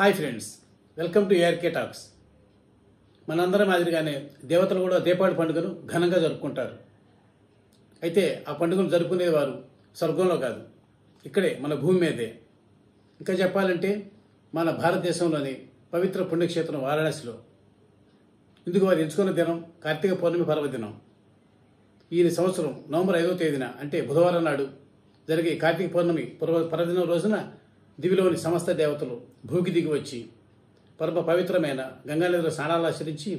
Hi friends, welcome to ARK talks. మనందరం మాదిరిగానే దేవతలు కూడా దీపావళి పండుగను ఘనంగా జరుపుకుంటారు. అయితే ఆ పండుగను జరుపుకునే వారు స్వర్గంలో కాదు, ఇక్కడే మన భూమి మీదే. ఇంకా చెప్పాలంటే మన భారతదేశంలోని పవిత్ర పుణ్యక్షేత్రం వారణాసిలో. ఇందుకు వారు ఎంచుకున్న దినం కార్తీక పౌర్ణమి పర్వదినం. ఈ సంవత్సరం నవంబర్ 5వ తేదీన అంటే బుధవారం నాడు జరిగే కార్తీక పౌర్ణమి పర్వదినం రోజున దివిలోని సమస్త దేవతలు భూకి దిగి వచ్చి పరమ పవిత్రమైన గంగానదిలో స్నానాలు ఆచరించి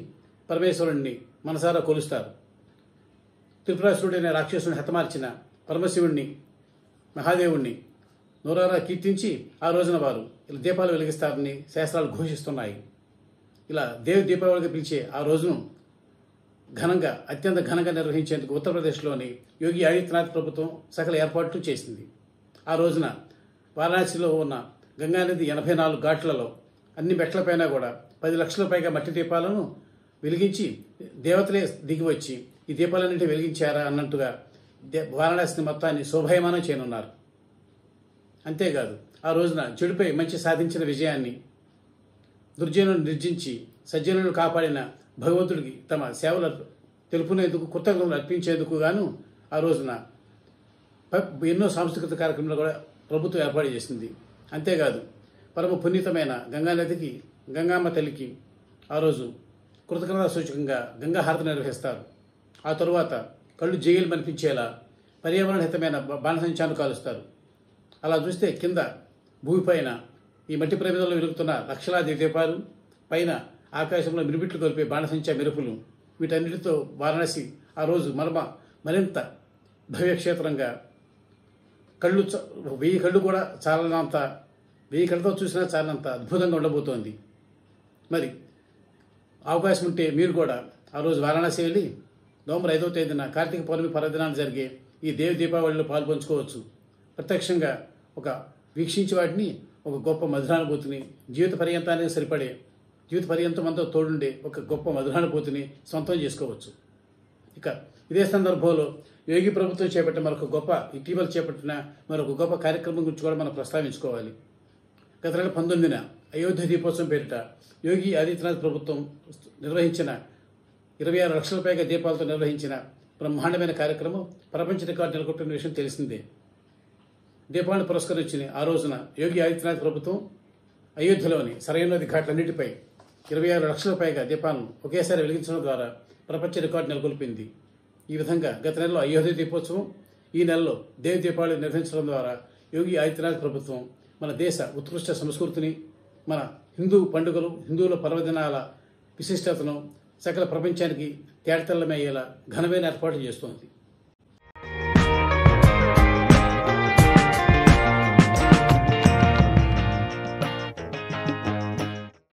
పరమేశ్వరుణ్ణి మనసారా కొలుస్తారు. త్రిపురాసురుడైన రాక్షసుని హతమార్చిన పరమశివుణ్ణి, మహాదేవుణ్ణి నోరారా కీర్తించి ఆ రోజున వారు ఇలా దీపాలు వెలిగిస్తారని శాస్త్రాలు ఘోషిస్తున్నాయి. ఇలా దేవి దీపావళిగా పిలిచే ఆ రోజును అత్యంత ఘనంగా నిర్వహించేందుకు ఉత్తరప్రదేశ్లోని యోగి ఆదిత్యనాథ్ ప్రభుత్వం సకల ఏర్పాట్లు చేసింది. ఆ రోజున వారణాసిలో ఉన్న గంగానది 84 ఘాట్లలో అన్ని మెట్లపైన కూడా 10 లక్షల పైగా మట్టి దీపాలను వెలిగించి దేవతలే దిగి వచ్చి ఈ దీపాలన్నింటినీ వెలిగించారా అన్నట్టుగా వారణాసిని మొత్తాన్ని శోభాయమానం చేయనున్నారు. అంతేకాదు ఆ రోజున చెడుపై మంచి సాధించిన విజయాన్ని, దుర్జనులను నిర్జించి సజ్జనులను కాపాడిన భగవంతుడికి తమ సేవలు తెలుపునేందుకు, కృతజ్ఞతలు అర్పించేందుకు గాను ఆ రోజున ఎన్నో సాంస్కృతిక కార్యక్రమాలు కూడా ప్రభుత్వం ఏర్పాటు చేసింది. అంతేకాదు పరమ పునీతమైన గంగానదికి, గంగామ్మ తల్లికి ఆ రోజు కృతజ్ఞతా సూచకంగా గంగాహారతి నిర్వహిస్తారు. ఆ తరువాత కళ్ళు జైలు మనిపించేలా పర్యావరణ హితమైన బాణసంచాను కాలుస్తారు. అలా చూస్తే కింద భూమిపైన ఈ మట్టి ప్రమిదల్లో వెలుగుతున్న లక్షలాది దీపాలు, పైన ఆకాశంలో మిరుమిట్లు కలిపే బాణసంచా మెరుపులు, వీటన్నిటితో వారణాసి ఆ రోజు మరింత భవ్యక్షేత్రంగా 1000 కళ్ళు కూడా చాలనంత, 1000 కళ్ళతో చూసినా చాలనంత అద్భుతంగా ఉండబోతోంది. మరి అవకాశం ఉంటే మీరు కూడా ఆ రోజు వారణాసి వెళ్ళి నవంబర్ 5వ తేదీన కార్తీక పౌర్ణమి పర్వదినాన్ని జరిగే ఈ దేవి దీపావళిలో పాల్పంచుకోవచ్చు. ప్రత్యక్షంగా వీక్షించి వాటిని ఒక గొప్ప మధురానుభూతిని, జీవిత పర్యంతం అంతా తోడుండే ఒక గొప్ప మధురానుభూతిని సొంతం చేసుకోవచ్చు. ఇక ఇదే సందర్భంలో యోగి ప్రభుత్వం ఇటీవల చేపట్టిన మరొక గొప్ప కార్యక్రమం గురించి కూడా మనం ప్రస్తావించుకోవాలి. గత నెల 19న అయోధ్య దీపోత్సవం పేరిట యోగి ఆదిత్యనాథ్ ప్రభుత్వం నిర్వహించిన 26 లక్షల పైగా దీపాలతో నిర్వహించిన బ్రహ్మాండమైన కార్యక్రమం ప్రపంచ రికార్డు నెలకొట్టిన విషయం తెలిసిందే. దీపావళిని పురస్కరించిన ఆ రోజున యోగి ఆదిత్యనాథ్ ప్రభుత్వం అయోధ్యలోని సరైన నది ఘాట్లన్నిటిపై 26 లక్షల పైగా దీపాలను ఒకేసారి వెలిగించడం ద్వారా ప్రపంచ రికార్డు నెలకొల్పింది. ఈ విధంగా గత నెలలో అయోధ్య దీపోత్సవం, ఈ నెలలో దేవి దీపావళి నిర్వహించడం ద్వారా యోగి ఆదిత్యనాథ్ ప్రభుత్వం మన దేశ ఉత్కృష్ట సంస్కృతిని, మన హిందూ పండుగలు, హిందువుల పర్వదినాల విశిష్టతను సకల ప్రపంచానికి తేటతెల్లమయ్యేలా ఘనమైన ఏర్పాట్లు చేస్తోంది.